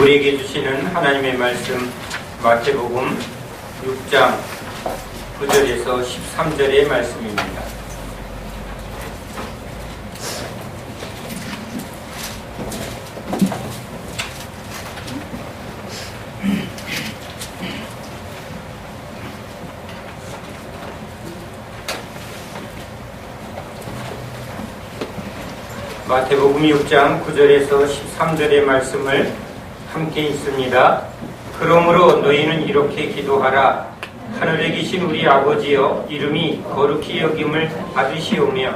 우리에게 주시는 하나님의 말씀 마태복음 6장 9절에서 13절의 말씀입니다. 마태복음 6장 9절에서 13절의 말씀을 함께 읽습니다. 그러므로 너희는 이렇게 기도하라. 하늘에 계신 우리 아버지여, 이름이 거룩히 여김을 받으시오며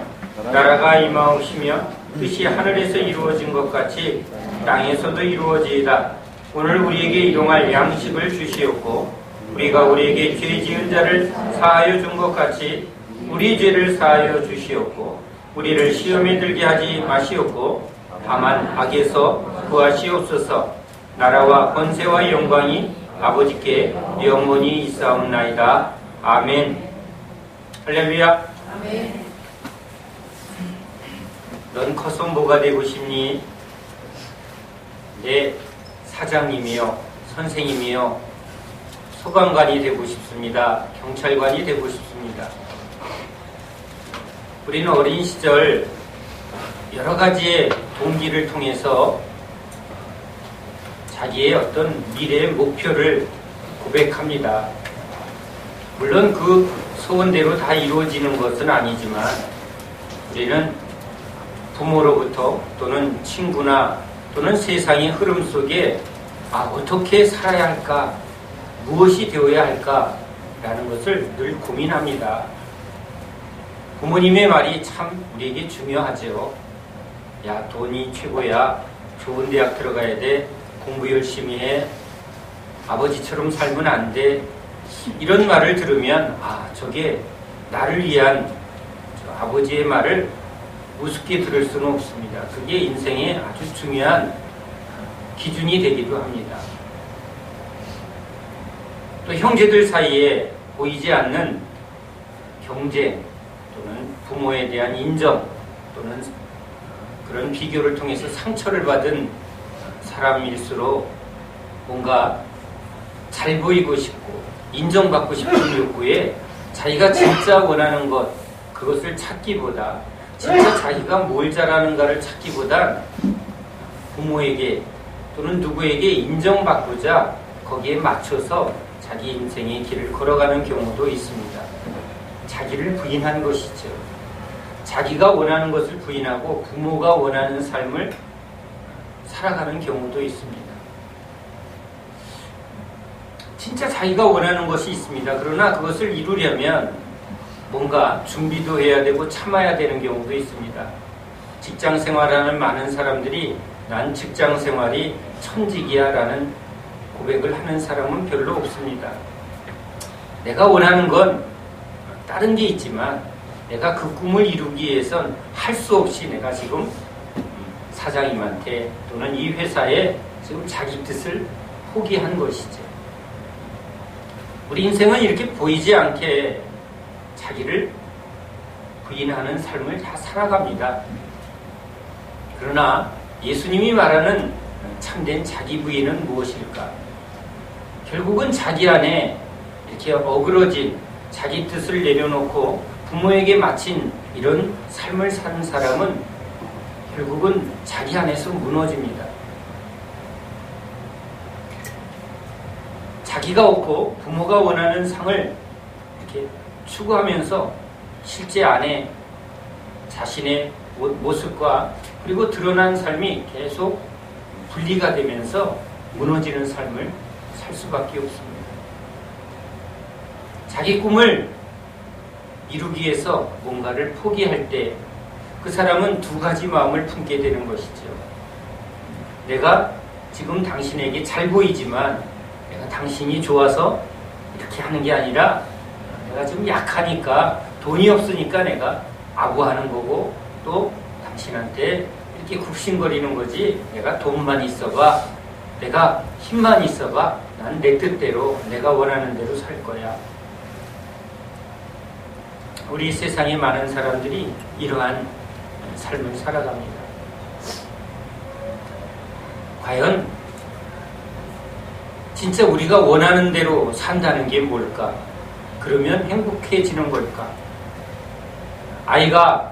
나라가 임하옵시며 뜻이 하늘에서 이루어진 것 같이 땅에서도 이루어지이다. 오늘 우리에게 일용할 양식을 주시옵고 우리가 우리에게 죄 지은 자를 사하여 준 것 같이 우리 죄를 사하여 주시옵고 우리를 시험에 들게 하지 마시옵고 다만 악에서 구하시옵소서. 나라와 권세와 영광이 아버지께 영원히 있사옵나이다. 아멘. 할렐루야. 아멘. 넌 커서 뭐가 되고 싶니? 내 사장님이요, 선생님이요, 소방관이 되고 싶습니다. 경찰관이 되고 싶습니다. 우리는 어린 시절 여러 가지의 동기를 통해서 자기의 어떤 미래의 목표를 고백합니다. 물론 그 소원대로 다 이루어지는 것은 아니지만 우리는 부모로부터 또는 친구나 또는 세상의 흐름 속에 어떻게 살아야 할까, 무엇이 되어야 할까 라는 것을 늘 고민합니다. 부모님의 말이 참 우리에게 중요하죠. 야, 돈이 최고야. 좋은 대학 들어가야 돼. 공부 열심히 해. 아버지처럼 살면 안 돼. 이런 말을 들으면 저게 나를 위한 아버지의 말을 우습게 들을 수는 없습니다. 그게 인생의 아주 중요한 기준이 되기도 합니다. 또 형제들 사이에 보이지 않는 경쟁 또는 부모에 대한 인정 또는 그런 비교를 통해서 상처를 받은 사람일수록 뭔가 잘 보이고 싶고 인정받고 싶은 욕구에 자기가 진짜 원하는 것, 그것을 찾기보다 진짜 자기가 뭘 잘하는가를 찾기보단 부모에게 또는 누구에게 인정받고자 거기에 맞춰서 자기 인생의 길을 걸어가는 경우도 있습니다. 자기를 부인한 것이죠. 자기가 원하는 것을 부인하고 부모가 원하는 삶을 살아가는 경우도 있습니다. 진짜 자기가 원하는 것이 있습니다. 그러나 그것을 이루려면 뭔가 준비도 해야 되고 참아야 되는 경우도 있습니다. 직장 생활하는 많은 사람들이 난 직장 생활이 천직이야 라는 고백을 하는 사람은 별로 없습니다. 내가 원하는 건 다른 게 있지만 내가 그 꿈을 이루기 위해선 할 수 없이 내가 지금 사장님한테 또는 이 회사에 지금 자기 뜻을 포기한 것이죠. 우리 인생은 이렇게 보이지 않게 자기를 부인하는 삶을 다 살아갑니다. 그러나 예수님이 말하는 참된 자기 부인은 무엇일까? 결국은 자기 안에 이렇게 어그러진 자기 뜻을 내려놓고 부모에게 마친 이런 삶을 사는 사람은 결국은 자기 안에서 무너집니다. 자기가 얻고 부모가 원하는 상을 이렇게 추구하면서 실제 안에 자신의 모습과 그리고 드러난 삶이 계속 분리가 되면서 무너지는 삶을 살 수밖에 없습니다. 자기 꿈을 이루기 위해서 뭔가를 포기할 때 그 사람은 두 가지 마음을 품게 되는 것이죠. 내가 지금 당신에게 잘 보이지만 내가 당신이 좋아서 이렇게 하는 게 아니라 내가 지금 약하니까 돈이 없으니까 내가 아부하는 거고 또 당신한테 이렇게 굽신거리는 거지 내가 돈만 있어봐, 내가 힘만 있어봐, 난 내 뜻대로 내가 원하는 대로 살 거야. 우리 세상에 많은 사람들이 이러한 삶을 살아갑니다. 과연 진짜 우리가 원하는 대로 산다는 게 뭘까? 그러면 행복해지는 걸까? 아이가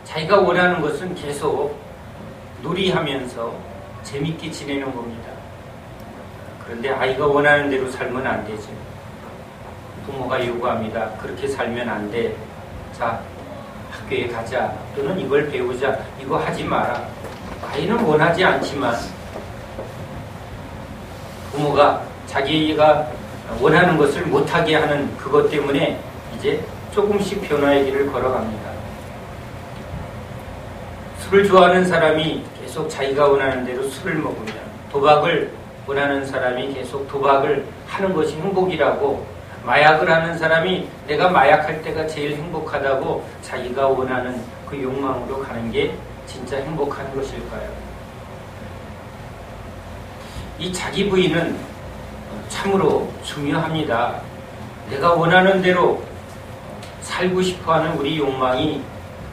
자기가 원하는 것은 계속 놀이하면서 재밌게 지내는 겁니다. 그런데 아이가 원하는 대로 살면 안 되죠. 부모가 요구합니다. 그렇게 살면 안 돼. 자, 학교에 가자. 또는 이걸 배우자. 이거 하지 마라. 아이는 원하지 않지만 부모가 자기가 원하는 것을 못하게 하는 그것 때문에 이제 조금씩 변화의 길을 걸어갑니다. 술을 좋아하는 사람이 계속 자기가 원하는 대로 술을 먹으면, 도박을 원하는 사람이 계속 도박을 하는 것이 행복이라고, 마약을 하는 사람이 내가 마약할 때가 제일 행복하다고 자기가 원하는 그 욕망으로 가는 게 진짜 행복한 것일까요? 이 자기 부인은 참으로 중요합니다. 내가 원하는 대로 살고 싶어하는 우리 욕망이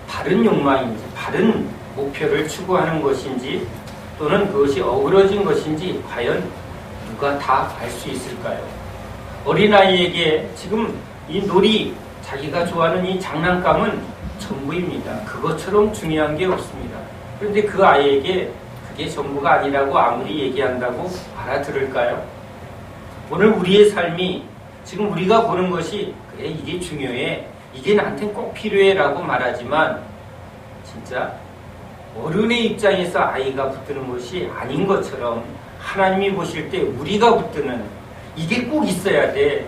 바른 욕망인지, 바른 목표를 추구하는 것인지, 또는 그것이 어그러진 것인지 과연 누가 다 알 수 있을까요? 어린아이에게 지금 이 놀이, 자기가 좋아하는 이 장난감은 전부입니다. 그것처럼 중요한 게 없습니다. 그런데 그 아이에게 그게 전부가 아니라고 아무리 얘기한다고 알아들을까요? 오늘 우리의 삶이 지금 우리가 보는 것이 그래 이게 중요해, 이게 나한텐 꼭 필요해 라고 말하지만 진짜 어른의 입장에서 아이가 붙드는 것이 아닌 것처럼 하나님이 보실 때 우리가 붙드는 이게 꼭 있어야 돼,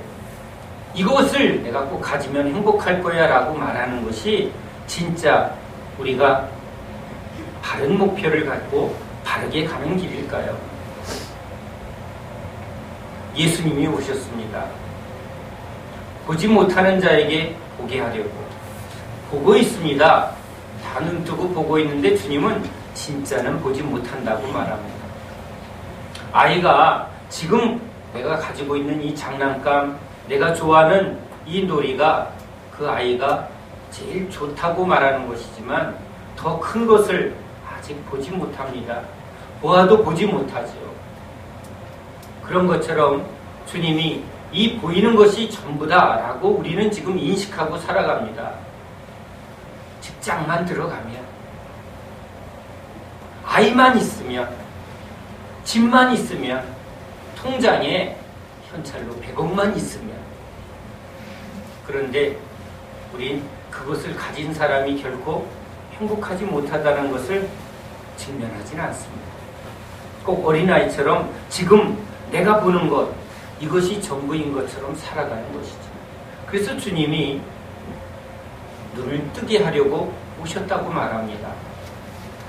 이것을 내가 꼭 가지면 행복할 거야 라고 말하는 것이 진짜 우리가 바른 목표를 갖고 바르게 가는 길일까요? 예수님이 오셨습니다. 보지 못하는 자에게 보게 하려고. 보고 있습니다. 다 눈뜨고 보고 있는데 주님은 진짜는 보지 못한다고 말합니다. 아이가 지금 내가 가지고 있는 이 장난감, 내가 좋아하는 이 놀이가 그 아이가 제일 좋다고 말하는 것이지만 더 큰 것을 아직 보지 못합니다. 보아도 보지 못하죠. 그런 것처럼 주님이 이 보이는 것이 전부다 라고 우리는 지금 인식하고 살아갑니다. 직장만 들어가면, 아이만 있으면, 집만 있으면, 통장에 현찰로 100억만 있으면, 그런데 우린 그것을 가진 사람이 결코 행복하지 못하다는 것을 직면하지는 않습니다. 꼭 어린아이처럼 지금 내가 보는 것, 이것이 전부인 것처럼 살아가는 것이죠. 그래서 주님이 눈을 뜨게 하려고 오셨다고 말합니다.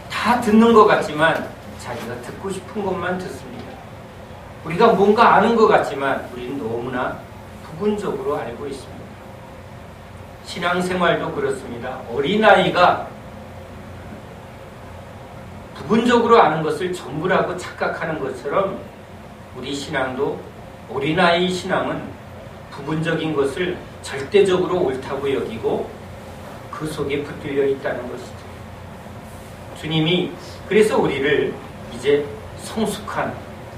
다 듣는 것 같지만 자기가 듣고 싶은 것만 듣습니다. 우리가 뭔가 아는 것 같지만 우리는 너무나 부분적으로 알고 있습니다. 신앙생활도 그렇습니다. 어린아이가 부분적으로 아는 것을 전부라고 착각하는 것처럼 우리 신앙도, 어린아이 신앙은 부분적인 것을 절대적으로 옳다고 여기고 그 속에 붙들려 있다는 것이죠. 주님이 그래서 우리를 이제 성숙한,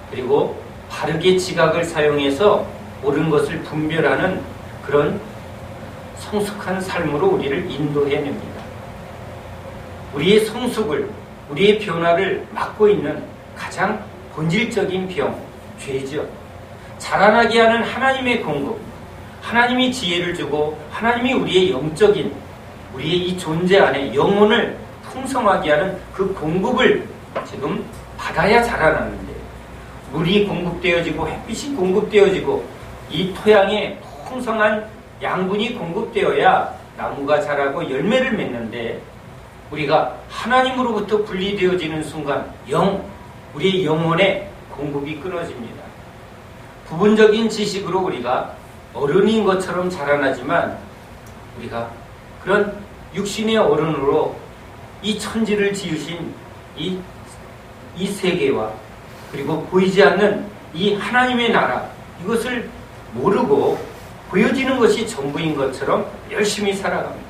그리고 바르게 지각을 사용해서 옳은 것을 분별하는 그런 성숙한 삶으로 우리를 인도해냅니다. 우리의 성숙을, 우리의 변화를 막고 있는 가장 본질적인 병, 죄죠. 자라나게 하는 하나님의 공급, 하나님이 지혜를 주고 하나님이 우리의 영적인, 우리의 이 존재 안에 영혼을 풍성하게 하는 그 공급을 지금 받아야 자라나는데, 물이 공급되어지고 햇빛이 공급되어지고 이 토양에 풍성한 양분이 공급되어야 나무가 자라고 열매를 맺는데, 우리가 하나님으로부터 분리되어지는 순간 우리의 영혼의 공급이 끊어집니다. 부분적인 지식으로 우리가 어른인 것처럼 자라나지만 우리가 그런 육신의 어른으로 이 천지를 지으신 이 세계와 그리고 보이지 않는 이 하나님의 나라, 이것을 모르고 보여지는 것이 전부인 것처럼 열심히 살아갑니다.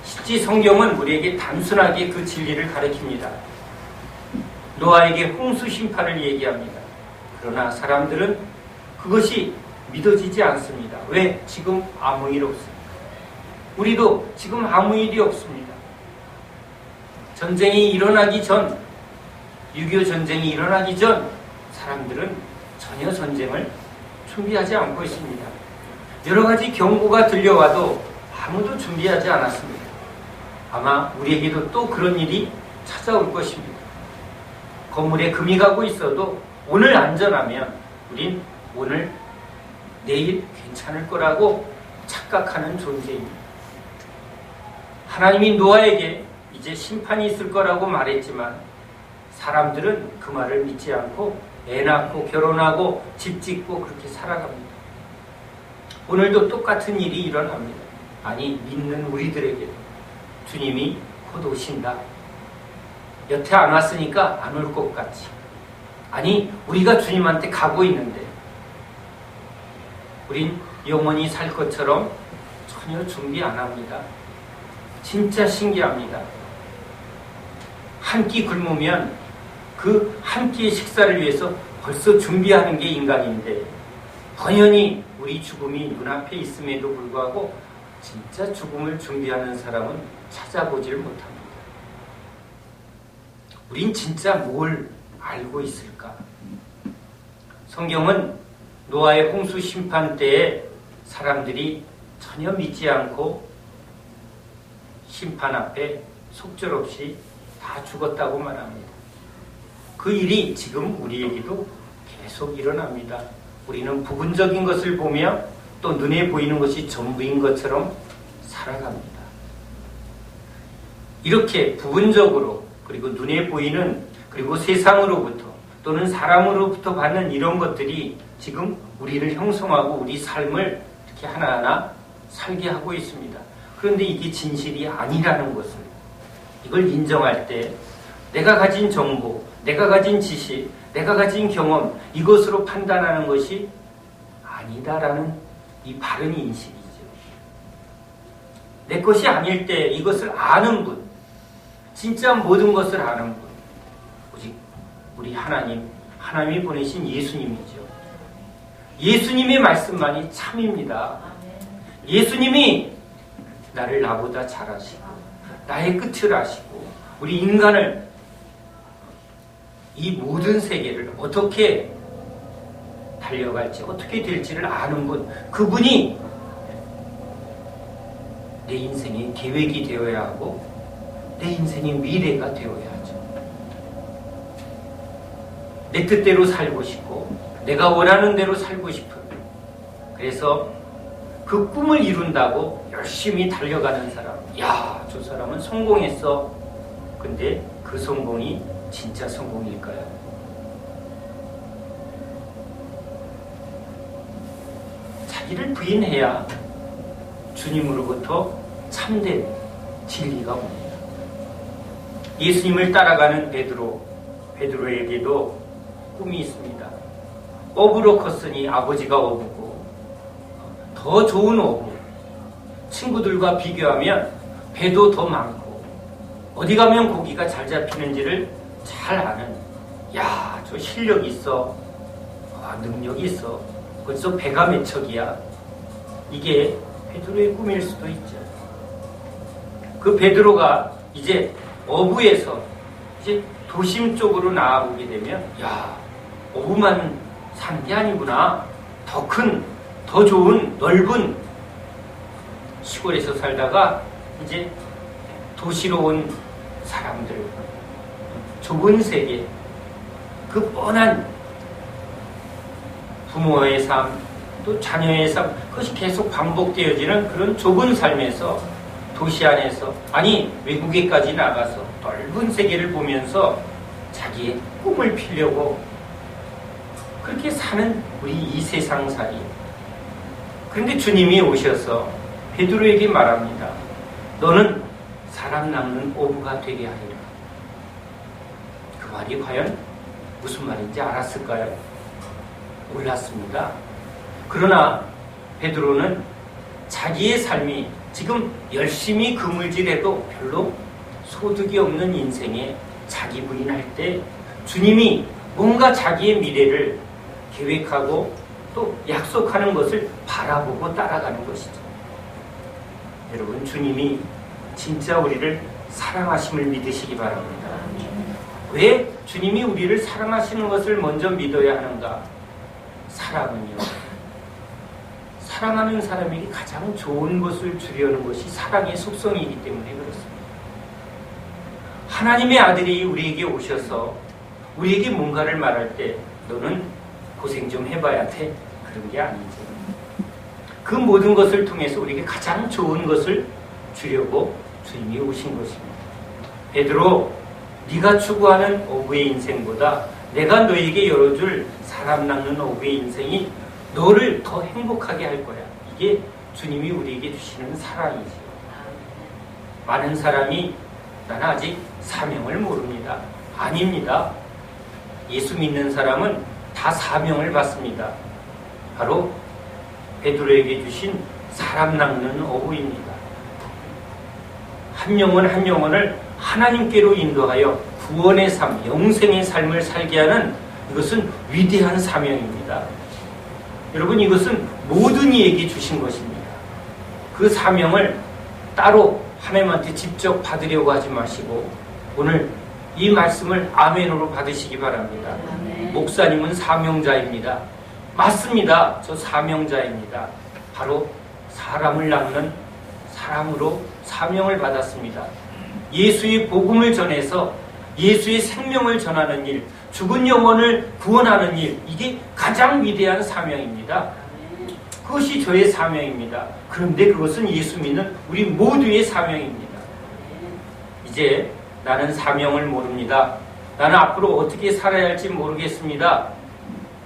실제 성경은 우리에게 단순하게 그 진리를 가르칩니다. 노아에게 홍수 심판을 얘기합니다. 그러나 사람들은 그것이 믿어지지 않습니다. 왜? 지금 아무 일 없습니다. 우리도 지금 아무 일이 없습니다. 전쟁이 일어나기 전, 6.25 전쟁이 일어나기 전 사람들은 전혀 전쟁을 준비하지 않고 있습니다. 여러 가지 경고가 들려와도 아무도 준비하지 않았습니다. 아마 우리에게도 또 그런 일이 찾아올 것입니다. 건물에 금이 가고 있어도 오늘 안전하면 우린 오늘, 내일 괜찮을 거라고 착각하는 존재입니다. 하나님이 노아에게 이제 심판이 있을 거라고 말했지만 사람들은 그 말을 믿지 않고 애 낳고 결혼하고 집 짓고 그렇게 살아갑니다. 오늘도 똑같은 일이 일어납니다. 아니, 믿는 우리들에게도 주님이 곧 오신다. 여태 안 왔으니까 안 올 것 같지. 아니, 우리가 주님한테 가고 있는데 우린 영원히 살 것처럼 전혀 준비 안 합니다. 진짜 신기합니다. 한 끼 굶으면 그 한 끼의 식사를 위해서 벌써 준비하는 게 인간인데 당연히 우리 죽음이 눈앞에 있음에도 불구하고 진짜 죽음을 준비하는 사람은 찾아보질 못합니다. 우린 진짜 뭘 알고 있을까? 성경은 노아의 홍수 심판 때에 사람들이 전혀 믿지 않고 심판 앞에 속절없이 다 죽었다고 말합니다. 그 일이 지금 우리에게도 계속 일어납니다. 우리는 부분적인 것을 보며 또 눈에 보이는 것이 전부인 것처럼 살아갑니다. 이렇게 부분적으로 그리고 눈에 보이는 그리고 세상으로부터 또는 사람으로부터 받는 이런 것들이 지금 우리를 형성하고 우리 삶을 이렇게 하나하나 살게 하고 있습니다. 그런데 이게 진실이 아니라는 것을 이걸 인정할 때 내가 가진 정보, 내가 가진 지식, 내가 가진 경험 이것으로 판단하는 것이 아니다라는 이 바른 인식이죠. 내 것이 아닐 때 이것을 아는 분, 진짜 모든 것을 아는 분, 오직 우리 하나님이 보내신 예수님이죠. 예수님의 말씀만이 참입니다. 예수님이 나를 나보다 잘 아시고 나의 끝을 아시고 우리 인간을 이 모든 세계를 어떻게 달려갈지 어떻게 될지를 아는 분, 그분이 내 인생의 계획이 되어야 하고 내 인생의 미래가 되어야 하죠. 내 뜻대로 살고 싶고 내가 원하는 대로 살고 싶은, 그래서 그 꿈을 이룬다고 열심히 달려가는 사람, 야, 저 사람은 성공했어. 근데 그 성공이 진짜 성공일까요? 자기를 부인해야 주님으로부터 참된 진리가 옵니다. 예수님을 따라가는 베드로에게도 꿈이 있습니다. 어부로 컸으니 아버지가 어부고 더 좋은 어부, 친구들과 비교하면 배도 더 많고 어디 가면 고기가 잘 잡히는지를 잘 아는, 야, 저 실력이 있어, 능력이 있어, 벌써 배가 몇 척이야. 이게 베드로의 꿈일 수도 있죠. 그 베드로가 이제 어부에서 이제 도심 쪽으로 나아보게 되면, 야, 어부만 산 게 아니구나. 더 큰, 더 좋은, 넓은 시골에서 살다가 이제 도시로 온 사람들, 좁은 세계, 그 뻔한 부모의 삶, 또 자녀의 삶, 그것이 계속 반복되어지는 그런 좁은 삶에서 도시 안에서, 아니 외국에까지 나가서 넓은 세계를 보면서 자기의 꿈을 피려고 그렇게 사는 우리 이 세상살이. 그런데 주님이 오셔서 베드로에게 말합니다. 너는 사람 낚는 어부가 되게 하리라. 그 말이 과연 무슨 말인지 알았을까요? 몰랐습니다. 그러나 베드로는 자기의 삶이 지금 열심히 그물질해도 별로 소득이 없는 인생에 자기 부인할 때 주님이 뭔가 자기의 미래를 계획하고 또 약속하는 것을 바라보고 따라가는 것이죠. 여러분, 주님이 진짜 우리를 사랑하심을 믿으시기 바랍니다. 왜 주님이 우리를 사랑하시는 것을 먼저 믿어야 하는가? 사랑은요, 사랑하는 사람에게 가장 좋은 것을 주려는 것이 사랑의 속성이기 때문에 그렇습니다. 하나님의 아들이 우리에게 오셔서 우리에게 뭔가를 말할 때 너는 고생 좀 해봐야 돼, 그런 게 아니죠. 그 모든 것을 통해서 우리에게 가장 좋은 것을 주려고 주님이 오신 것입니다. 베드로, 네가 추구하는 어부의 인생보다 내가 너에게 열어줄 사람 낚는 어부의 인생이 너를 더 행복하게 할 거야. 이게 주님이 우리에게 주시는 사랑이지요. 많은 사람이 나는 아직 사명을 모릅니다. 아닙니다. 예수 믿는 사람은 다 사명을 받습니다. 바로 베드로에게 주신 사람 낚는 어부입니다. 한 영혼 한 영혼을 하나님께로 인도하여 구원의 삶, 영생의 삶을 살게 하는 이것은 위대한 사명입니다. 여러분, 이것은 모든 이에게 주신 것입니다. 그 사명을 따로 하나님한테 직접 받으려고 하지 마시고 오늘 이 말씀을 아멘으로 받으시기 바랍니다. 아멘. 목사님은 사명자입니다. 맞습니다. 저 사명자입니다. 바로 사람을 낚는 사람으로 사명을 받았습니다. 예수의 복음을 전해서 예수의 생명을 전하는 일, 죽은 영혼을 구원하는 일, 이게 가장 위대한 사명입니다. 그것이 저의 사명입니다. 그런데 그것은 예수 믿는 우리 모두의 사명입니다. 이제 나는 사명을 모릅니다. 나는 앞으로 어떻게 살아야 할지 모르겠습니다.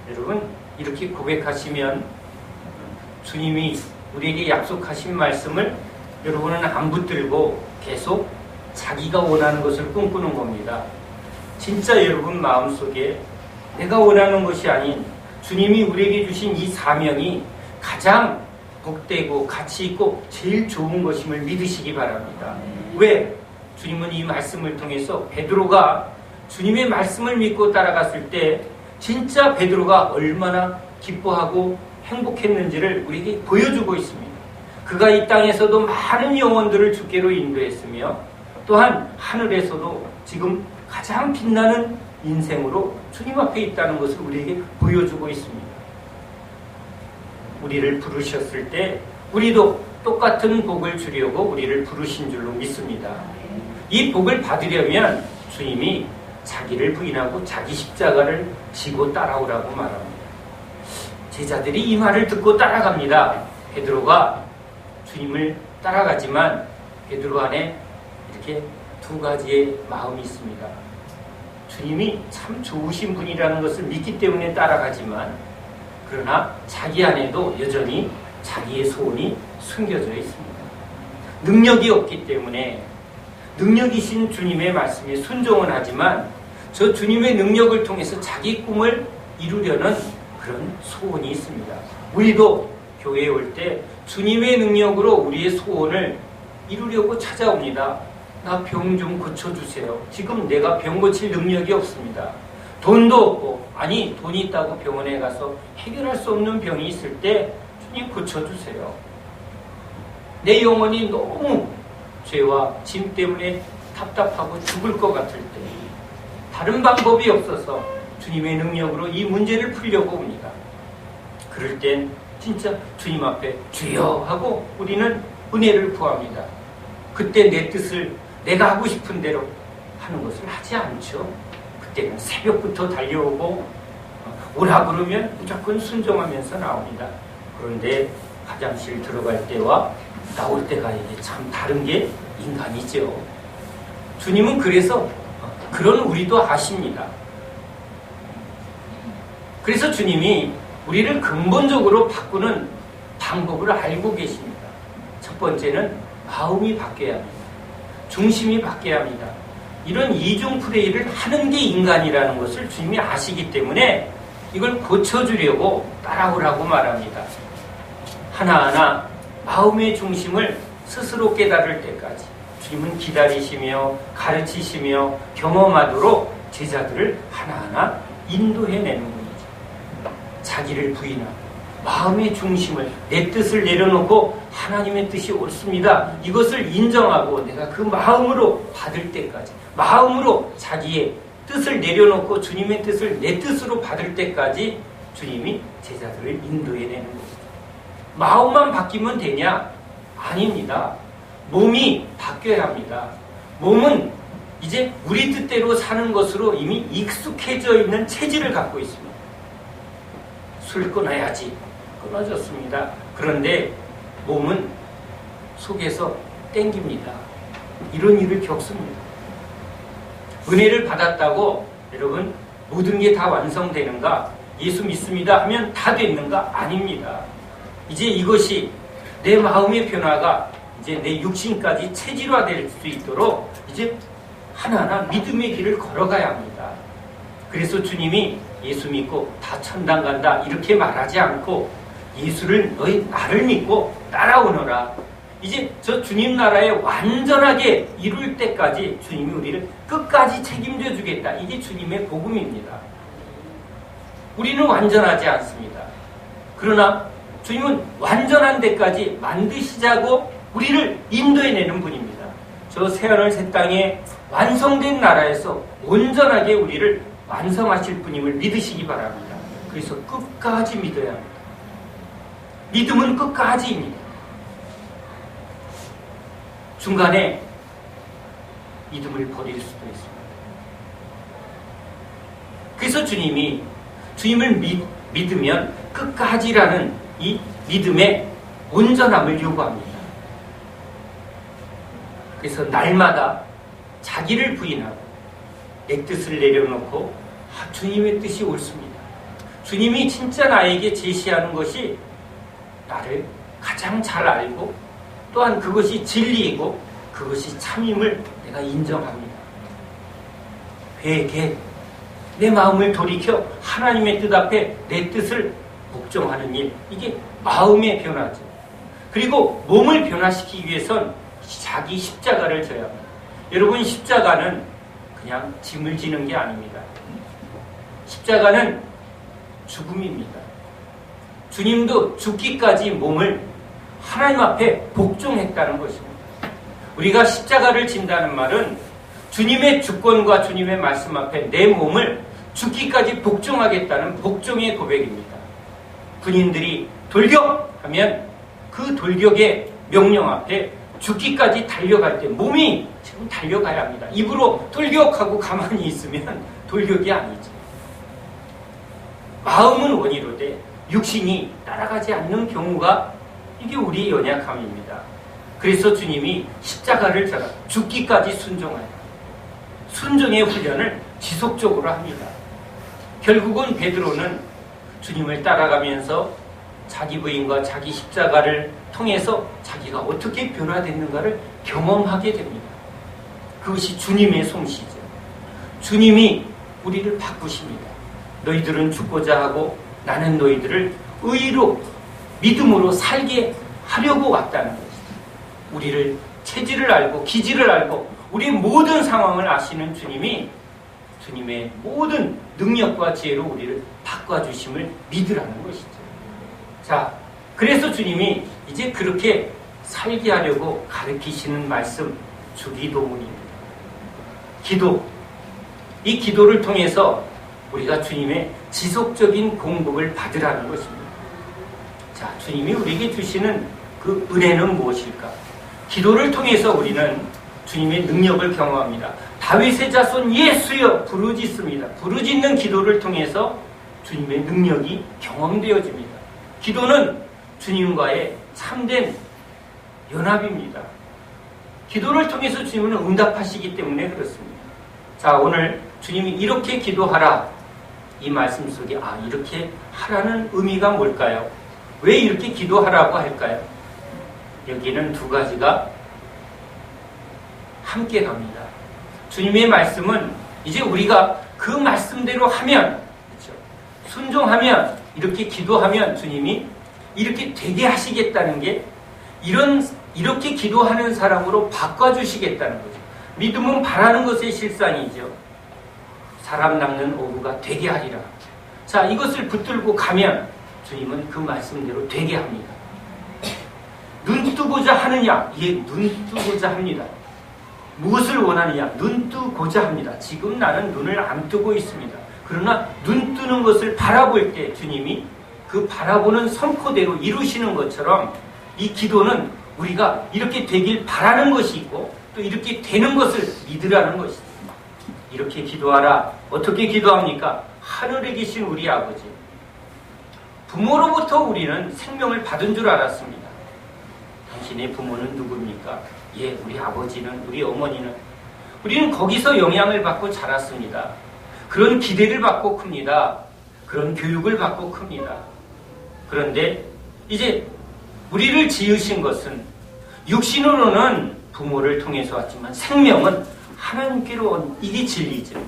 여러분, 이렇게 고백하시면 주님이 우리에게 약속하신 말씀을 여러분은 안 붙들고 계속 자기가 원하는 것을 꿈꾸는 겁니다. 진짜 여러분 마음속에 내가 원하는 것이 아닌 주님이 우리에게 주신 이 사명이 가장 복되고 가치 있고 제일 좋은 것임을 믿으시기 바랍니다. 왜? 주님은 이 말씀을 통해서 베드로가 주님의 말씀을 믿고 따라갔을 때 진짜 베드로가 얼마나 기뻐하고 행복했는지를 우리에게 보여주고 있습니다. 그가 이 땅에서도 많은 영혼들을 주께로 인도했으며 또한 하늘에서도 지금 가장 빛나는 인생으로 주님 앞에 있다는 것을 우리에게 보여주고 있습니다. 우리를 부르셨을 때 우리도 똑같은 복을 주려고 우리를 부르신 줄로 믿습니다. 이 복을 받으려면 주님이 자기를 부인하고 자기 십자가를 지고 따라오라고 말합니다. 제자들이 이 말을 듣고 따라갑니다. 베드로가 주님을 따라가지만 베드로 안에 이렇게 두 가지의 마음이 있습니다. 주님이 참 좋으신 분이라는 것을 믿기 때문에 따라가지만 그러나 자기 안에도 여전히 자기의 소원이 숨겨져 있습니다. 능력이 없기 때문에 능력이신 주님의 말씀에 순종은 하지만 저 주님의 능력을 통해서 자기 꿈을 이루려는 그런 소원이 있습니다. 우리도 교회에 올 때 주님의 능력으로 우리의 소원을 이루려고 찾아옵니다. 나 병 좀 고쳐주세요. 지금 내가 병 고칠 능력이 없습니다. 돈도 없고, 아니 돈이 있다고 병원에 가서 해결할 수 없는 병이 있을 때 주님 고쳐주세요. 내 영혼이 너무 죄와 짐 때문에 답답하고 죽을 것 같을 때 다른 방법이 없어서 주님의 능력으로 이 문제를 풀려고 옵니다. 그럴 땐 진짜 주님 앞에 주여 하고 우리는 은혜를 구합니다. 그때 내 뜻을 내가 하고 싶은 대로 하는 것을 하지 않죠. 그때는 새벽부터 달려오고 오라 그러면 무조건 순종하면서 나옵니다. 그런데 화장실 들어갈 때와 나올 때가 이게 참 다른 게 인간이죠. 주님은 그래서 그런 우리도 아십니다. 그래서 주님이 우리를 근본적으로 바꾸는 방법을 알고 계십니다. 첫 번째는 마음이 바뀌어야 합니다. 중심이 바뀌어야 합니다. 이런 이중 플레이를 하는 게 인간이라는 것을 주님이 아시기 때문에 이걸 고쳐주려고 따라오라고 말합니다. 하나하나 마음의 중심을 스스로 깨달을 때까지 주님은 기다리시며 가르치시며 경험하도록 제자들을 하나하나 인도해내는 분이죠. 자기를 부인하고 마음의 중심을, 내 뜻을 내려놓고 하나님의 뜻이 옳습니다, 이것을 인정하고 내가 그 마음으로 받을 때까지, 마음으로 자기의 뜻을 내려놓고 주님의 뜻을 내 뜻으로 받을 때까지 주님이 제자들을 인도해내는 것이죠. 마음만 바뀌면 되냐? 아닙니다. 몸이 바뀌어야 합니다. 몸은 이제 우리 뜻대로 사는 것으로 이미 익숙해져 있는 체질을 갖고 있습니다. 술 끊어야지, 끊어졌습니다. 그런데 몸은 속에서 땡깁니다. 이런 일을 겪습니다. 은혜를 받았다고 여러분 모든 게 다 완성되는가? 예수 믿습니다 하면 다 됐는가? 아닙니다. 이제 이것이 내 마음의 변화가 이제 내 육신까지 체질화될 수 있도록 이제 하나하나 믿음의 길을 걸어가야 합니다. 그래서 주님이 예수 믿고 다 천당 간다 이렇게 말하지 않고 예수를 너희 나를 믿고 따라오너라. 이제 저 주님 나라에 완전하게 이룰 때까지 주님이 우리를 끝까지 책임져 주겠다. 이게 주님의 복음입니다. 우리는 완전하지 않습니다. 그러나 주님은 완전한 데까지 만드시자고 우리를 인도해내는 분입니다. 저 새하늘 새 땅에 완성된 나라에서 온전하게 우리를 완성하실 분임을 믿으시기 바랍니다. 그래서 끝까지 믿어야 합니다. 믿음은 끝까지입니다. 중간에 믿음을 버릴 수도 있습니다. 그래서 주님을 믿으면 끝까지라는 이 믿음의 온전함을 요구합니다. 그래서 날마다 자기를 부인하고 내 뜻을 내려놓고 주님의 뜻이 옳습니다. 주님이 진짜 나에게 제시하는 것이 나를 가장 잘 알고 또한 그것이 진리이고 그것이 참임을 내가 인정합니다. 회개, 내 마음을 돌이켜 하나님의 뜻 앞에 내 뜻을 복종하는 일, 이게 마음의 변화죠. 그리고 몸을 변화시키기 위해선 자기 십자가를 져야 합니다. 여러분, 십자가는 그냥 짐을 지는 게 아닙니다. 십자가는 죽음입니다. 주님도 죽기까지 몸을 하나님 앞에 복종했다는 것입니다. 우리가 십자가를 진다는 말은 주님의 주권과 주님의 말씀 앞에 내 몸을 죽기까지 복종하겠다는 복종의 고백입니다. 군인들이 돌격하면 그 돌격의 명령 앞에 죽기까지 달려갈 때 몸이 지금 달려가야 합니다. 입으로 돌격하고 가만히 있으면 돌격이 아니죠. 마음은 원이로되 육신이 따라가지 않는 경우가 이게 우리의 연약함입니다. 그래서 주님이 십자가를 져라, 죽기까지 순종하라. 순종의 훈련을 지속적으로 합니다. 결국은 베드로는 주님을 따라가면서 자기 부인과 자기 십자가를 통해서 자기가 어떻게 변화됐는가를 경험하게 됩니다. 그것이 주님의 솜씨죠. 주님이 우리를 바꾸십니다. 너희들은 죽고자 하고 나는 너희들을 의로 믿음으로 살게 하려고 왔다는 것이죠. 우리를 체질을 알고 기질을 알고 우리의 모든 상황을 아시는 주님이 주님의 모든 능력과 지혜로 우리를 바꿔주심을 믿으라는 것이죠. 자, 그래서 주님이 이제 그렇게 살게 하려고 가르치시는 말씀, 주기도문입니다. 기도, 이 기도를 통해서 우리가 주님의 지속적인 공급을 받으라는 것입니다. 자, 주님이 우리에게 주시는 그 은혜는 무엇일까? 기도를 통해서 우리는 주님의 능력을 경험합니다. 다윗의 자손 예수여 부르짖습니다. 부르짖는 기도를 통해서 주님의 능력이 경험되어집니다. 기도는 주님과의 참된 연합입니다. 기도를 통해서 주님은 응답하시기 때문에 그렇습니다. 자, 오늘 주님이 이렇게 기도하라, 이 말씀 속에 이렇게 하라는 의미가 뭘까요? 왜 이렇게 기도하라고 할까요? 여기는 두 가지가 함께 갑니다. 주님의 말씀은 이제 우리가 그 말씀대로 하면, 그렇죠? 순종하면, 이렇게 기도하면 주님이 이렇게 되게 하시겠다는 게 이렇게 기도하는 사람으로 바꿔주시겠다는 거죠. 믿음은 바라는 것의 실상이죠. 사람 낚는 어부가 되게 하리라. 자, 이것을 붙들고 가면 주님은 그 말씀대로 되게 합니다. 눈 뜨고자 하느냐? 예, 눈 뜨고자 합니다. 무엇을 원하느냐? 눈 뜨고자 합니다. 지금 나는 눈을 안 뜨고 있습니다. 그러나 눈 뜨는 것을 바라볼 때 주님이 그 바라보는 선포대로 이루시는 것처럼 이 기도는 우리가 이렇게 되길 바라는 것이 있고 또 이렇게 되는 것을 믿으라는 것이죠. 이렇게 기도하라. 어떻게 기도합니까? 하늘에 계신 우리 아버지. 부모로부터 우리는 생명을 받은 줄 알았습니다. 당신의 부모는 누굽니까? 예, 우리 아버지는, 우리 어머니는. 우리는 거기서 영향을 받고 자랐습니다. 그런 기대를 받고 큽니다. 그런 교육을 받고 큽니다. 그런데 이제 우리를 지으신 것은 육신으로는 부모를 통해서 왔지만 생명은 하나님께로 온, 이게 진리죠.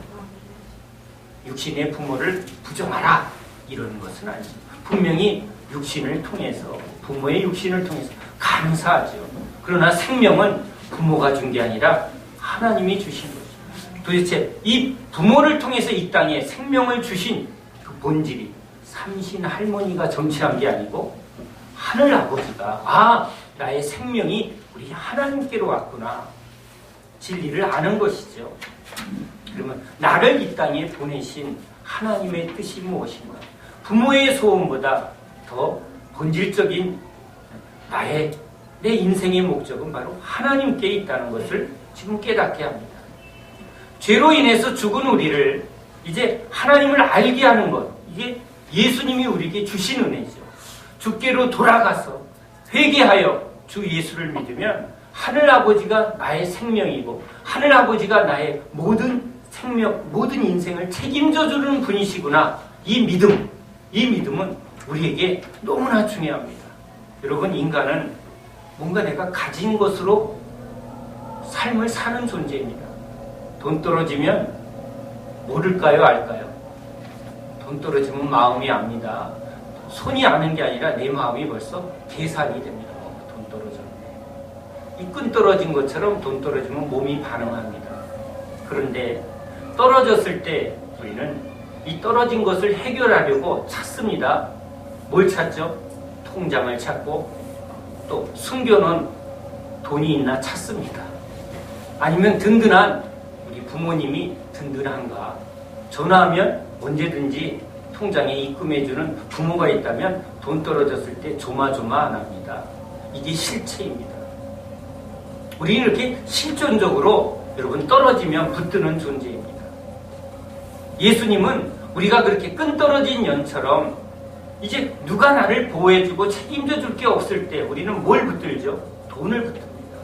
육신의 부모를 부정하라 이러는 것은 아닙니다. 분명히 육신을 통해서, 부모의 육신을 통해서 감사하죠. 그러나 생명은 부모가 준 게 아니라 하나님이 주신 거죠. 도대체 이 부모를 통해서 이 땅에 생명을 주신 그 본질이 삼신 할머니가 정치한 게 아니고 하늘 아버지가 나의 생명이 우리 하나님께로 왔구나. 진리를 아는 것이죠. 그러면 나를 이 땅에 보내신 하나님의 뜻이 무엇인가? 부모의 소원보다 더 본질적인 내 인생의 목적은 바로 하나님께 있다는 것을 지금 깨닫게 합니다. 죄로 인해서 죽은 우리를 이제 하나님을 알게 하는 것, 이게 예수님이 우리에게 주신 은혜죠. 주께로 돌아가서 회개하여 주 예수를 믿으면 하늘 아버지가 나의 생명이고 하늘 아버지가 나의 모든 생명, 모든 인생을 책임져 주는 분이시구나. 이 믿음은 우리에게 너무나 중요합니다. 여러분, 인간은 뭔가 내가 가진 것으로 삶을 사는 존재입니다. 돈 떨어지면 모를까요? 알까요? 돈 떨어지면 마음이 압니다. 손이 아는 게 아니라 내 마음이 벌써 계산이 됩니다. 돈 떨어졌네. 이 끈 떨어진 것처럼 돈 떨어지면 몸이 반응합니다. 그런데 떨어졌을 때 우리는 이 떨어진 것을 해결하려고 찾습니다. 뭘 찾죠? 통장을 찾고 또 숨겨놓은 돈이 있나 찾습니다. 아니면 든든한 우리 부모님이 든든한가, 전화하면 언제든지 통장에 입금해주는 부모가 있다면 돈 떨어졌을 때 조마조마 안 합니다. 이게 실체입니다. 우리는 이렇게 실존적으로 여러분 떨어지면 붙드는 존재입니다. 예수님은 우리가 그렇게 끈 떨어진 연처럼 이제 누가 나를 보호해주고 책임져 줄 게 없을 때 우리는 뭘 붙들죠? 돈을 붙듭니다.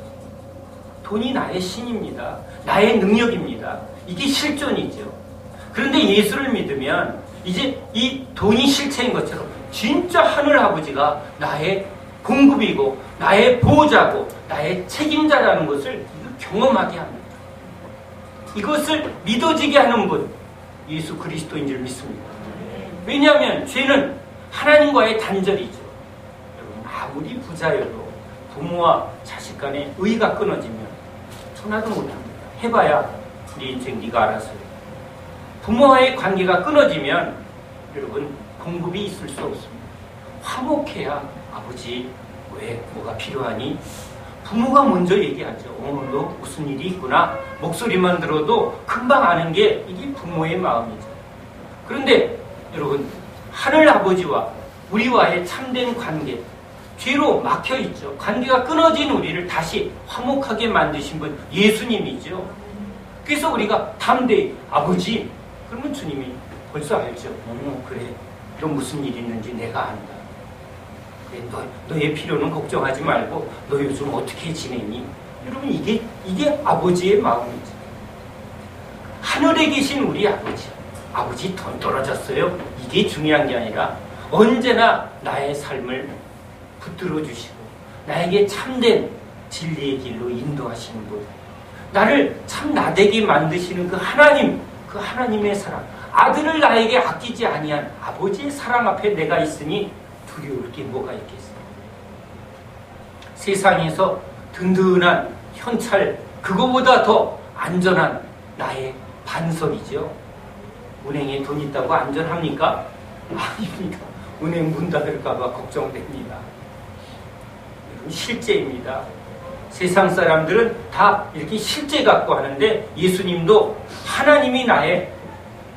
돈이 나의 신입니다. 나의 능력입니다. 이게 실존이죠. 그런데 예수를 믿으면 이제 이 돈이 실체인 것처럼 진짜 하늘 아버지가 나의 공급이고 나의 보호자고 나의 책임자라는 것을 경험하게 합니다. 이것을 믿어지게 하는 분, 예수 그리스도인 줄 믿습니다. 왜냐하면 죄는 하나님과의 단절이죠. 여러분, 아무리 부자여도 부모와 자식 간의 의가 끊어지면 천하도 못합니다. 해봐야 네 인생 네가 알아서 해. 부모와의 관계가 끊어지면 여러분 공급이 있을 수 없습니다. 화목해야 아버지 왜 뭐가 필요하니? 부모가 먼저 얘기하죠. 너 무슨 일이 있구나. 목소리만 들어도 금방 아는 게 이게 부모의 마음이죠. 그런데 여러분 하늘 아버지와 우리와의 참된 관계, 죄로 막혀있죠. 관계가 끊어진 우리를 다시 화목하게 만드신 분 예수님이죠. 그래서 우리가 담대히 아버지, 그러면 주님이 벌써 알죠. 그래, 너 무슨 일이 있는지 내가 안다. 그래, 너의 필요는 걱정하지 말고 너 요즘 어떻게 지내니? 여러분 이게 아버지의 마음이죠. 하늘에 계신 우리 아버지 돈 떨어졌어요? 이게 중요한 게 아니라 언제나 나의 삶을 붙들어 주시고 나에게 참된 진리의 길로 인도하시는 분, 나를 참 나되게 만드시는 그 하나님의 사랑, 아들을 나에게 아끼지 아니한 아버지의 사랑 앞에 내가 있으니 두려울 게 뭐가 있겠어요? 세상에서 든든한 현찰, 그거보다 더 안전한 나의 반석이죠. 은행에 돈 있다고 안전합니까? 아닙니다. 은행 문 닫을까봐 걱정됩니다. 실제입니다. 세상 사람들은 다 이렇게 실제 갖고 하는데 예수님도 하나님이 나의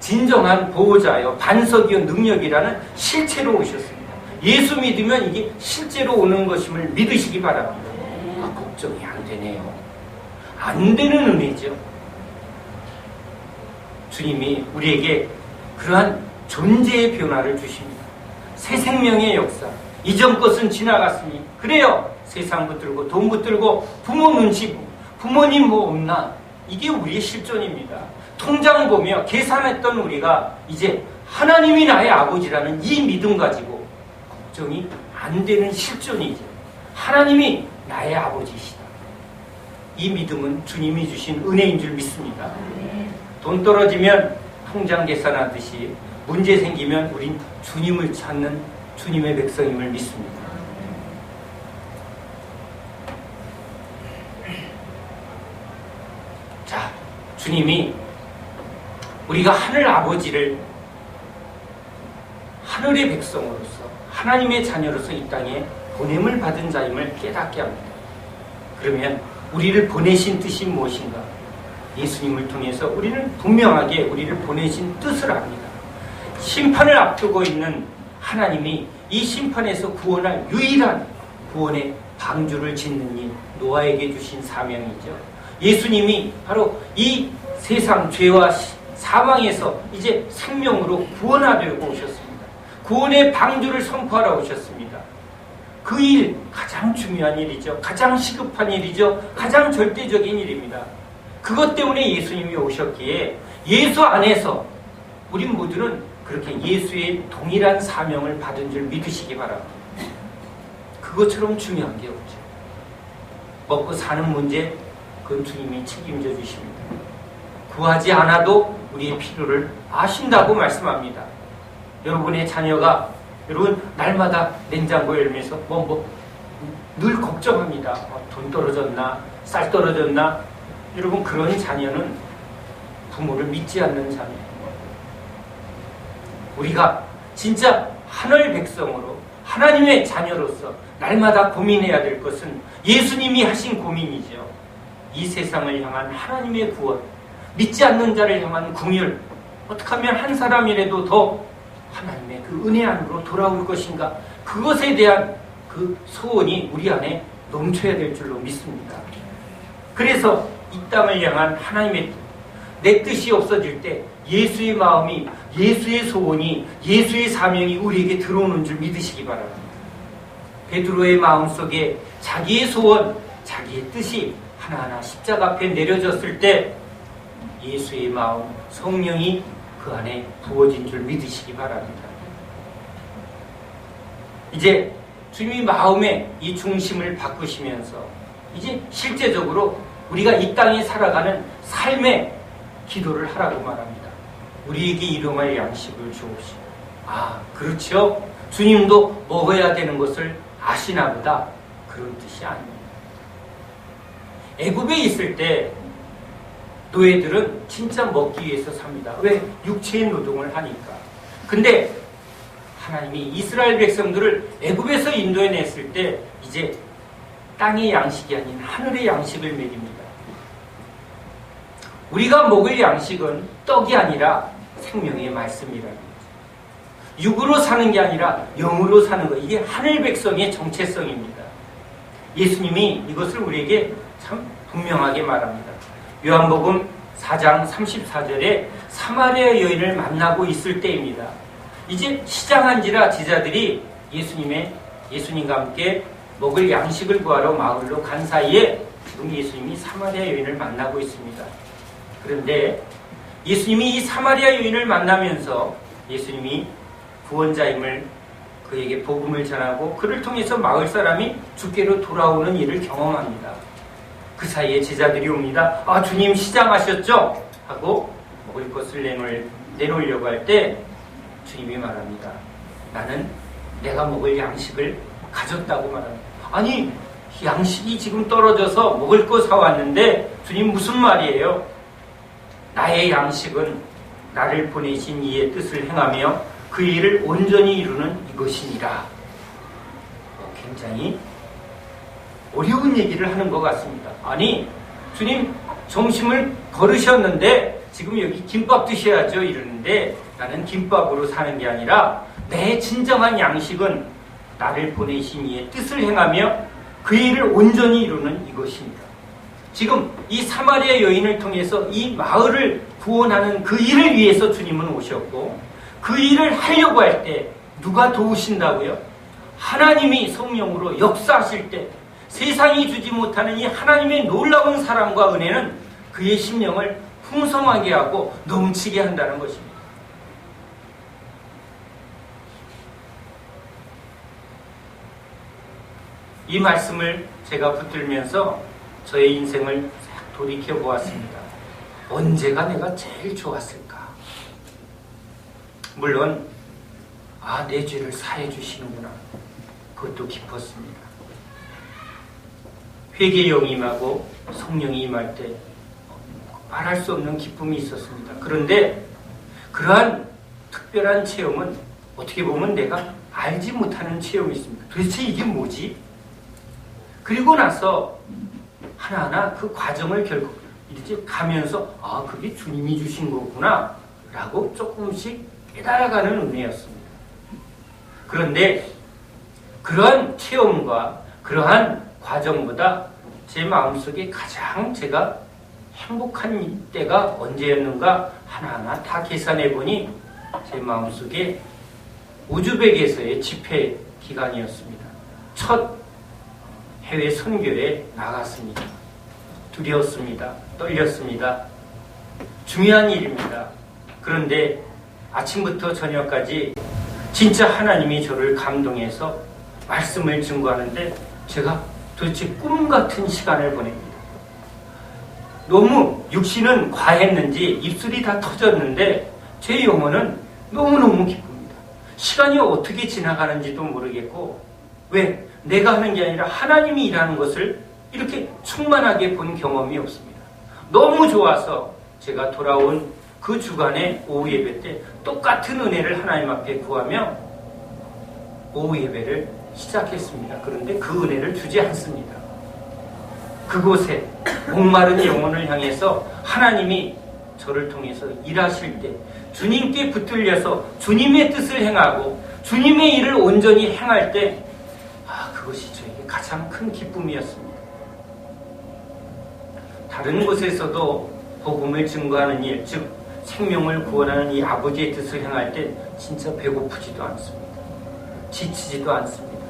진정한 보호자요, 반석이요, 능력이라는 실체로 오셨습니다. 예수 믿으면 이게 실제로 오는 것임을 믿으시기 바랍니다. 걱정이 안 되네요. 안 되는 은혜죠. 주님이 우리에게 그러한 존재의 변화를 주십니다. 새 생명의 역사. 이전 것은 지나갔으니 그래요. 세상 붙들고 돈 붙들고 부모 눈치 보고 부모님 뭐 없나? 이게 우리의 실존입니다. 통장 보며 계산했던 우리가 이제 하나님이 나의 아버지라는 이 믿음 가지고 걱정이 안 되는 실존이죠. 하나님이 나의 아버지시다. 이 믿음은 주님이 주신 은혜인 줄 믿습니다. 돈 떨어지면 통장 계산하듯이 문제 생기면 우린 주님을 찾는 주님의 백성임을 믿습니다. 자, 주님이 우리가 하늘 아버지를 하늘의 백성으로서 하나님의 자녀로서 이 땅에 보냄을 받은 자임을 깨닫게 합니다. 그러면 우리를 보내신 뜻이 무엇인가? 예수님을 통해서 우리는 분명하게 우리를 보내신 뜻을 압니다. 심판을 앞두고 있는 하나님이 이 심판에서 구원할 유일한 구원의 방주를 짓는 일, 노아에게 주신 사명이죠. 예수님이 바로 이 세상 죄와 사망에서 이제 생명으로 구원하려고 오셨습니다. 구원의 방주를 선포하러 오셨습니다. 그 일 가장 중요한 일이죠. 가장 시급한 일이죠. 가장 절대적인 일입니다. 그것 때문에 예수님이 오셨기에 예수 안에서 우린 모두는 그렇게 예수의 동일한 사명을 받은 줄 믿으시기 바랍니다. 그것처럼 중요한 게 없죠. 먹고 사는 문제 그건 주님이 책임져 주십니다. 구하지 않아도 우리의 필요를 아신다고 말씀합니다. 여러분의 자녀가 여러분 날마다 냉장고 열면서 늘 걱정합니다. 돈 떨어졌나? 쌀 떨어졌나? 여러분 그런 자녀는 부모를 믿지 않는 자녀예요. 우리가 진짜 하늘 백성으로 하나님의 자녀로서 날마다 고민해야 될 것은 예수님이 하신 고민이죠. 이 세상을 향한 하나님의 구원, 믿지 않는 자를 향한 궁율, 어떻게 하면 한 사람이라도 더 하나님의 그 은혜 안으로 돌아올 것인가? 그것에 대한 그 소원이 우리 안에 넘쳐야 될 줄로 믿습니다. 그래서 이 땅을 향한 하나님의 뜻, 내 뜻이 없어질 때 예수의 마음이, 예수의 소원이, 예수의 사명이 우리에게 들어오는 줄 믿으시기 바랍니다. 베드로의 마음속에 자기의 소원, 자기의 뜻이 하나하나 십자가 앞에 내려졌을 때 예수의 마음, 성령이 그 안에 부어진 줄 믿으시기 바랍니다. 이제 주님이 마음의 이 중심을 바꾸시면서 이제 실제적으로 우리가 이 땅에 살아가는 삶의 기도를 하라고 말합니다. 우리에게 일용할 양식을 주옵시고. 아, 그렇죠? 주님도 먹어야 되는 것을 아시나 보다. 그런 뜻이 아닙니다. 애굽에 있을 때 노예들은 진짜 먹기 위해서 삽니다. 왜? 육체의 노동을 하니까. 근데 하나님이 이스라엘 백성들을 애굽에서 인도해냈을 때 이제 땅의 양식이 아닌 하늘의 양식을 먹입니다. 우리가 먹을 양식은 떡이 아니라 생명의 말씀이라는 거죠. 육으로 사는 게 아니라 영으로 사는 거. 이게 하늘 백성의 정체성입니다. 예수님이 이것을 우리에게 참 분명하게 말합니다. 요한복음 4장 34절에 사마리아 여인을 만나고 있을 때입니다. 이제 시장한지라 제자들이 예수님과 함께 먹을 양식을 구하러 마을로 간 사이에 지금 예수님이 사마리아 여인을 만나고 있습니다. 그런데 예수님이 이 사마리아 여인을 만나면서 예수님이 구원자임을 그에게 복음을 전하고 그를 통해서 마을 사람이 주께로 돌아오는 일을 경험합니다. 그 사이에 제자들이 옵니다. 아, 주님 시장하셨죠? 하고 먹을 것을 내놓으려고 할 때 주님이 말합니다. 나는 내가 먹을 양식을 가졌다고 말합니다. 아니, 양식이 지금 떨어져서 먹을 거 사왔는데 주님 무슨 말이에요? 나의 양식은 나를 보내신 이의 뜻을 행하며 그 일을 온전히 이루는 이것이니라. 굉장히 어려운 얘기를 하는 것 같습니다. 아니, 주님 점심을 거르셨는데 지금 여기 김밥 드셔야죠 이러는데, 나는 김밥으로 사는 게 아니라 내 진정한 양식은 나를 보내신 이의 뜻을 행하며 그 일을 온전히 이루는 이것입니다. 지금 이 사마리아 여인을 통해서 이 마을을 구원하는 그 일을 위해서 주님은 오셨고, 그 일을 하려고 할 때 누가 도우신다고요? 하나님이 성령으로 역사하실 때 세상이 주지 못하는 이 하나님의 놀라운 사랑과 은혜는 그의 심령을 풍성하게 하고 넘치게 한다는 것입니다. 이 말씀을 제가 붙들면서 저의 인생을 싹 돌이켜 보았습니다. 언제가 내가 제일 좋았을까? 물론 내 죄를 사해 주시는구나, 그것도 기뻤습니다. 회개의 영이 임하고 성령이 임할 때 말할 수 없는 기쁨이 있었습니다. 그런데 그러한 특별한 체험은 어떻게 보면 내가 알지 못하는 체험이 있습니다. 도대체 이게 뭐지? 그리고 나서 하나하나 그 과정을 결국 이렇게 가면서 그게 주님이 주신 거구나 라고 조금씩 깨달아가는 은혜였습니다. 그런데 그러한 체험과 그러한 과정보다 제 마음속에 가장 제가 행복한 때가 언제였는가 하나하나 다 계산해 보니 제 마음속에 우즈벡에서의 집회 기간이었습니다. 첫 해외 선교에 나갔습니다. 두려웠습니다. 떨렸습니다. 중요한 일입니다. 그런데 아침부터 저녁까지 진짜 하나님이 저를 감동해서 말씀을 증거하는데 제가 도대체 꿈 같은 시간을 보냅니다. 너무 육신은 과했는지 입술이 다 터졌는데 제 영혼은 너무너무 기쁩니다. 시간이 어떻게 지나가는지도 모르겠고, 왜? 내가 하는 게 아니라 하나님이 일하는 것을 이렇게 충만하게 본 경험이 없습니다. 너무 좋아서 제가 돌아온 그 주간에 오후 예배 때 똑같은 은혜를 하나님 앞에 구하며 오후 예배를 시작했습니다. 그런데 그 은혜를 주지 않습니다. 그곳에 목마른 영혼을 향해서 하나님이 저를 통해서 일하실 때 주님께 붙들려서 주님의 뜻을 행하고 주님의 일을 온전히 행할 때 그것이 저에게 가장 큰 기쁨이었습니다. 다른 곳에서도 복음을 증거하는 일, 즉 생명을 구원하는 이 아버지의 뜻을 행할 때 진짜 배고프지도 않습니다. 지치지도 않습니다.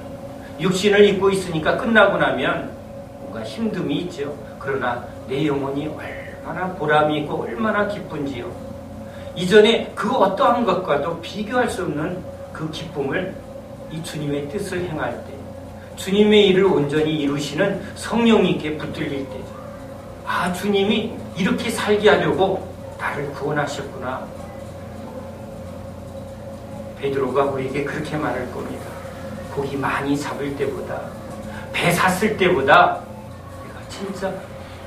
육신을 입고 있으니까 끝나고 나면 뭔가 힘듦이 있죠. 그러나 내 영혼이 얼마나 보람이 있고 얼마나 기쁜지요. 이전에 그 어떠한 것과도 비교할 수 없는 그 기쁨을 이 주님의 뜻을 행할 때, 주님의 일을 온전히 이루시는 성령님께 붙들릴 때죠. 주님이 이렇게 살게 하려고 나를 구원하셨구나. 베드로가 우리에게 그렇게 말할 겁니다. 고기 많이 잡을 때보다, 배 샀을 때보다 내가 진짜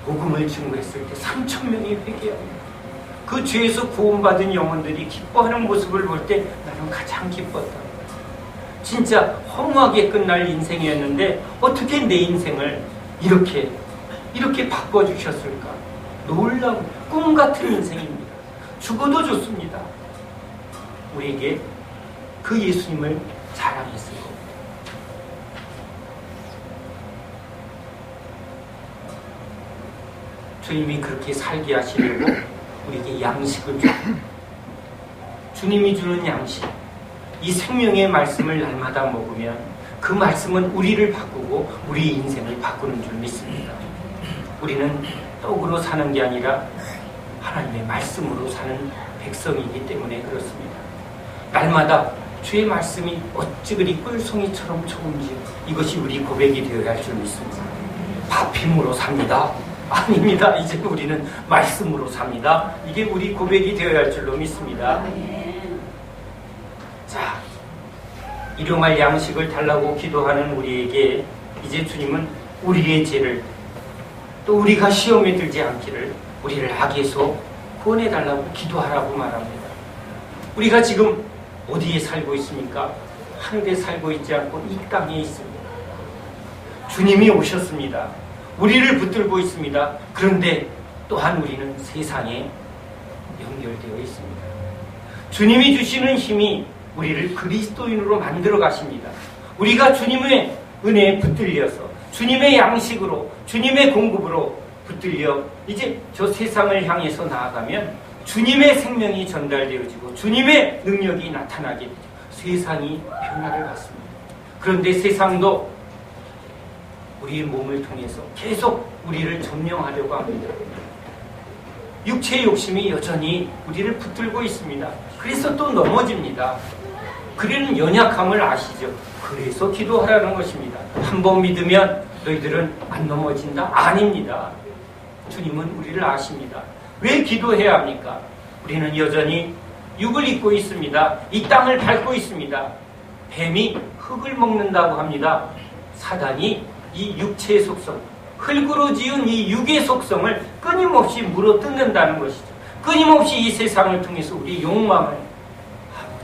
복음을 증거했을 때 3,000명이 회개합니다. 그 죄에서 구원받은 영혼들이 기뻐하는 모습을 볼 때 나는 가장 기뻤다. 진짜 허무하게 끝날 인생이었는데 어떻게 내 인생을 이렇게 바꿔주셨을까? 놀라운 꿈 같은 인생입니다. 죽어도 좋습니다. 우리에게 그 예수님을 자랑했을 겁니다. 주님이 그렇게 살게 하시려고 우리에게 양식을 줘. 주님이 주는 양식, 이 생명의 말씀을 날마다 먹으면 그 말씀은 우리를 바꾸고 우리 인생을 바꾸는 줄 믿습니다. 우리는 떡으로 사는 게 아니라 하나님의 말씀으로 사는 백성이기 때문에 그렇습니다. 날마다 주의 말씀이 어찌 그리 꿀송이처럼 좋은지, 이것이 우리 고백이 되어야 할 줄 믿습니다. 밥 힘으로 삽니다. 아닙니다. 이제 우리는 말씀으로 삽니다. 이게 우리 고백이 되어야 할 줄로 믿습니다. 자, 일용할 양식을 달라고 기도하는 우리에게 이제 주님은 우리의 죄를, 또 우리가 시험에 들지 않기를 우리를 악에서 구원해달라고 기도하라고 말합니다. 우리가 지금 어디에 살고 있습니까? 하늘에 살고 있지 않고 이 땅에 있습니다. 주님이 오셨습니다. 우리를 붙들고 있습니다. 그런데 또한 우리는 세상에 연결되어 있습니다. 주님이 주시는 힘이 우리를 그리스도인으로 만들어 가십니다. 우리가 주님의 은혜에 붙들려서 주님의 양식으로 주님의 공급으로 붙들려 이제 저 세상을 향해서 나아가면 주님의 생명이 전달되어지고 주님의 능력이 나타나게 되죠. 세상이 변화를 받습니다. 그런데 세상도 우리의 몸을 통해서 계속 우리를 점령하려고 합니다. 육체의 욕심이 여전히 우리를 붙들고 있습니다. 그래서 또 넘어집니다. 그런 연약함을 아시죠? 그래서 기도하라는 것입니다. 한 번 믿으면 너희들은 안 넘어진다? 아닙니다. 주님은 우리를 아십니다. 왜 기도해야 합니까? 우리는 여전히 육을 입고 있습니다. 이 땅을 밟고 있습니다. 뱀이 흙을 먹는다고 합니다. 사단이 이 육체의 속성, 흙으로 지은 이 육의 속성을 끊임없이 물어뜯는다는 것이죠. 끊임없이 이 세상을 통해서 우리 욕망을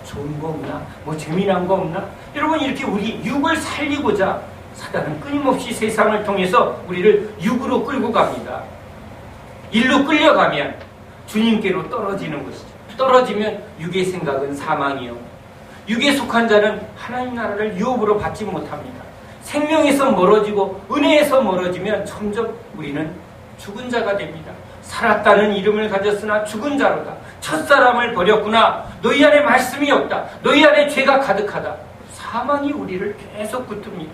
좋은 거 없나? 뭐 재미난 거 없나? 여러분 이렇게 우리 육을 살리고자 사단은 끊임없이 세상을 통해서 우리를 육으로 끌고 갑니다. 일로 끌려가면 주님께로 떨어지는 것이죠. 떨어지면 육의 생각은 사망이요. 육에 속한 자는 하나님 나라를 유업으로 받지 못합니다. 생명에서 멀어지고 은혜에서 멀어지면 점점 우리는 죽은 자가 됩니다. 살았다는 이름을 가졌으나 죽은 자로다. 첫사람을 버렸구나. 너희 안에 말씀이 없다. 너희 안에 죄가 가득하다. 사망이 우리를 계속 붙듭니다.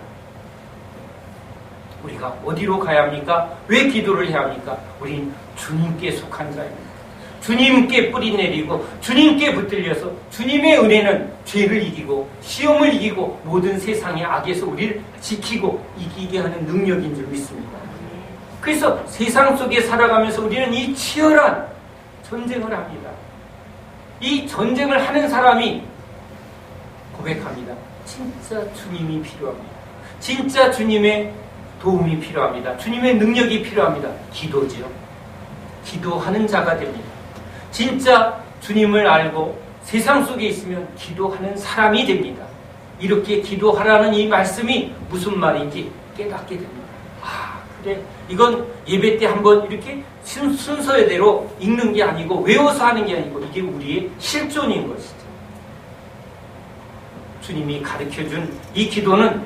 우리가 어디로 가야 합니까? 왜 기도를 해야 합니까? 우린 주님께 속한 자입니다. 주님께 뿌리 내리고 주님께 붙들려서 주님의 은혜는 죄를 이기고 시험을 이기고 모든 세상의 악에서 우리를 지키고 이기게 하는 능력인 줄 믿습니다. 그래서 세상 속에 살아가면서 우리는 이 치열한 전쟁을 합니다. 이 전쟁을 하는 사람이 고백합니다. 진짜 주님이 필요합니다. 진짜 주님의 도움이 필요합니다. 주님의 능력이 필요합니다. 기도죠. 기도하는 자가 됩니다. 진짜 주님을 알고 세상 속에 있으면 기도하는 사람이 됩니다. 이렇게 기도하라는 이 말씀이 무슨 말인지 깨닫게 됩니다. 그래, 이건 예배 때 한번 이렇게 순서대로 읽는 게 아니고 외워서 하는 게 아니고 이게 우리의 실존인 것이죠. 주님이 가르쳐준 이 기도는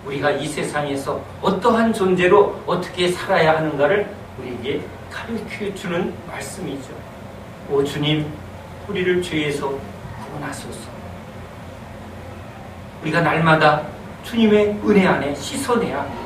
우리가 이 세상에서 어떠한 존재로 어떻게 살아야 하는가를 우리에게 가르쳐주는 말씀이죠. 오 주님, 우리를 죄에서 구원하소서. 우리가 날마다 주님의 은혜 안에 씻어내야 합니다.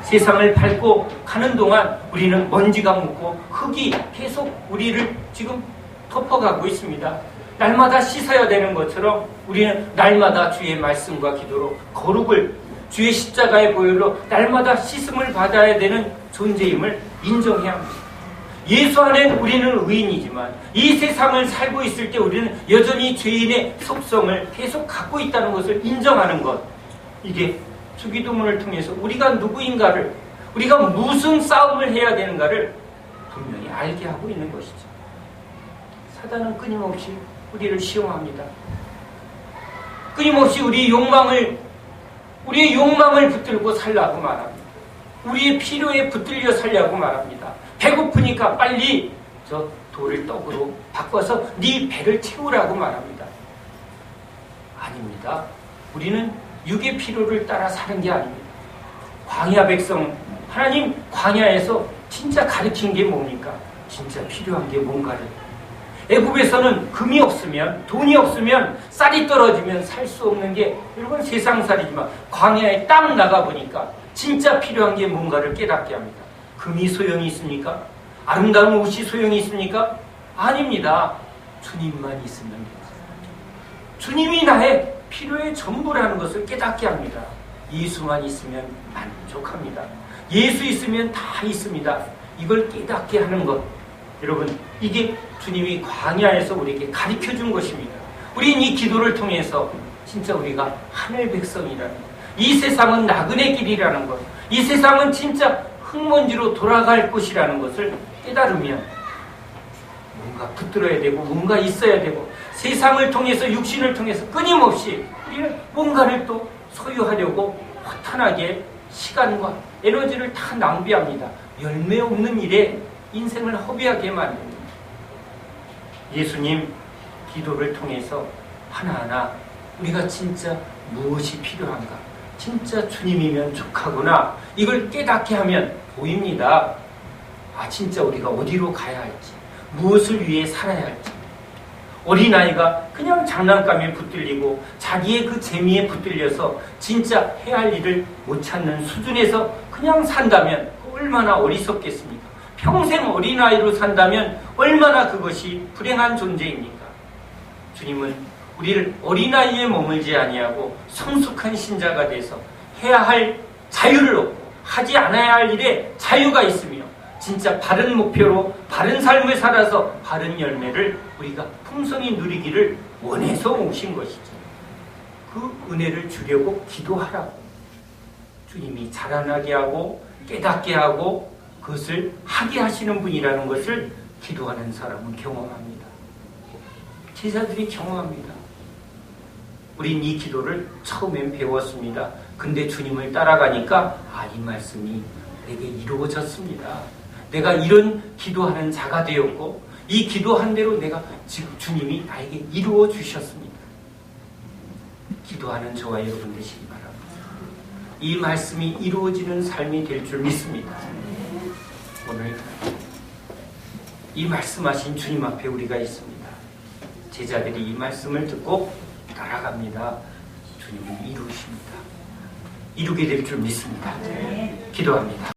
세상을 밟고 가는 동안 우리는 먼지가 묻고 흙이 계속 우리를 지금 덮어가고 있습니다. 날마다 씻어야 되는 것처럼 우리는 날마다 주의 말씀과 기도로 거룩을 주의 십자가의 보혈로 날마다 씻음을 받아야 되는 존재임을 인정해야 합니다. 예수 안에 우리는 의인이지만 이 세상을 살고 있을 때 우리는 여전히 죄인의 속성을 계속 갖고 있다는 것을 인정하는 것, 이게 주기도문을 통해서 우리가 누구인가를, 우리가 무슨 싸움을 해야 되는가를 분명히 알게 하고 있는 것이죠. 사단은 끊임없이 우리를 시험합니다. 끊임없이 우리의 욕망을 붙들고 살라고 말합니다. 우리의 필요에 붙들려 살려고 말합니다. 배고프니까 빨리 저 돌을 떡으로 바꿔서 네 배를 채우라고 말합니다. 아닙니다. 우리는 육의 필요를 따라 사는 게 아닙니다. 광야 백성, 하나님 광야에서 진짜 가르친 게 뭡니까? 진짜 필요한 게 뭔가를. 애굽에서는 금이 없으면, 돈이 없으면, 쌀이 떨어지면 살 수 없는 게 여러분 세상살이지만 광야에 딱 나가보니까 진짜 필요한 게 뭔가를 깨닫게 합니다. 금이 소용이 있습니까? 아름다운 옷이 소용이 있습니까? 아닙니다. 주님만 있으면 됩니다. 주님이 나의 필요의 전부라는 것을 깨닫게 합니다. 예수만 있으면 만족합니다. 예수 있으면 다 있습니다. 이걸 깨닫게 하는 것, 여러분 이게 주님이 광야에서 우리에게 가르쳐준 것입니다. 우린 이 기도를 통해서 진짜 우리가 하늘 백성이라는 것, 이 세상은 나그네 길이라는 것, 이 세상은 진짜 흙먼지로 돌아갈 곳이라는 것을 깨달으면 뭔가 붙들어야 되고 뭔가 있어야 되고 세상을 통해서 육신을 통해서 끊임없이 우리는 뭔가를 또 소유하려고 허탄하게 시간과 에너지를 다 낭비합니다. 열매 없는 일에 인생을 허비하게 만듭니다. 예수님 기도를 통해서 하나하나 우리가 진짜 무엇이 필요한가, 진짜 주님이면 족하구나, 이걸 깨닫게 하면 보입니다. 진짜 우리가 어디로 가야 할지, 무엇을 위해 살아야 할지. 어린아이가 그냥 장난감에 붙들리고 자기의 그 재미에 붙들려서 진짜 해야 할 일을 못 찾는 수준에서 그냥 산다면 얼마나 어리석겠습니까? 평생 어린아이로 산다면 얼마나 그것이 불행한 존재입니까? 주님은 우리를 어린아이에 머물지 아니하고 성숙한 신자가 돼서 해야 할 자유를 얻고 하지 않아야 할 일에 자유가 있으며 진짜 바른 목표로 바른 삶을 살아서 바른 열매를 우리가 풍성히 누리기를 원해서 오신 것이죠. 그 은혜를 주려고 기도하라고. 주님이 자라나게 하고 깨닫게 하고 그것을 하게 하시는 분이라는 것을 기도하는 사람은 경험합니다. 제자들이 경험합니다. 우린 이 기도를 처음엔 배웠습니다. 근데 주님을 따라가니까 이 말씀이 내게 이루어졌습니다. 내가 이런 기도하는 자가 되었고 이 기도한 대로 내가 지금 주님이 나에게 이루어 주셨습니다. 기도하는 저와 여러분 되시기 바랍니다. 이 말씀이 이루어지는 삶이 될 줄 믿습니다. 오늘 이 말씀하신 주님 앞에 우리가 있습니다. 제자들이 이 말씀을 듣고 따라갑니다. 주님은 이루십니다. 이루게 될 줄 믿습니다. 기도합니다.